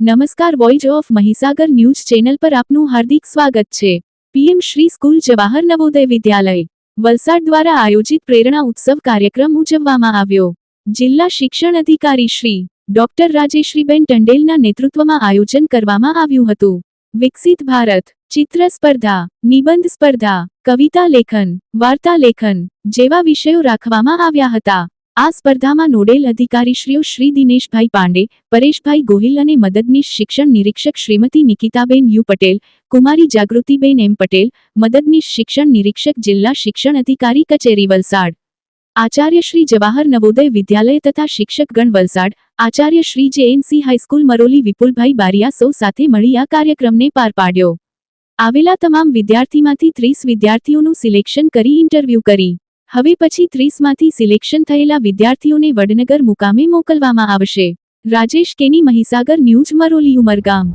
નમસ્કાર, voice of Mahisagar news channel પર આપનું હાર્દિક સ્વાગત છે। પીએમ શ્રી સ્કૂલ જવાહર નવોદય વિદ્યાલય વલસાડ દ્વારા આયોજિત પ્રેરણા ઉત્સવ કાર્યક્રમ ઉજવવામાં આવ્યો। જિલ્લા શિક્ષણ અધિકારી શ્રી ડોક્ટર રાજેશ્રીબેન ટંડેલના નેતૃત્વમાં આયોજન કરવામાં આવ્યું હતું। વિકસિત ભારત ચિત્ર સ્પર્ધા, નિબંધ સ્પર્ધા, કવિતા લેખન, વાર્તા લેખન જેવા વિષયો રાખવામાં આવ્યા હતા। આ સ્પર્ધામાં નોડેલ અધિકારીશ્રીઓ શ્રી દિનેશભાઈ પાંડે, પરેશભાઈ ગોહિલ અને મદદનીશ શિક્ષણ નિરીક્ષક શ્રીમતી નિકિતાબેન યુ પટેલ, કુમારી જાગૃતિબેન એમ પટેલ, મદદનીશ શિક્ષણ નિરીક્ષક જિલ્લા શિક્ષણ અધિકારી કચેરી વલસાડ, આચાર્ય શ્રી જવાહર નવોદય વિદ્યાલય તથા શિક્ષકગણ વલસાડ, આચાર્ય શ્રી JNC હાઈસ્કૂલ મરોલી વિપુલભાઈ બારિયા સૌ સાથે મળી આ કાર્યક્રમને પાર પાડ્યો। આવેલા તમામ વિદ્યાર્થીમાંથી 30 વિદ્યાર્થીઓનું સિલેક્શન કરી ઇન્ટરવ્યૂ કરી હવે પછી 30માંથી સિલેક્શન થયેલા વિદ્યાર્થીઓને વડનગર મુકામે મોકલવામાં આવશે। રાજેશ કેની, મહીસાગર ન્યૂઝ, મરોલી ઉમરગામ।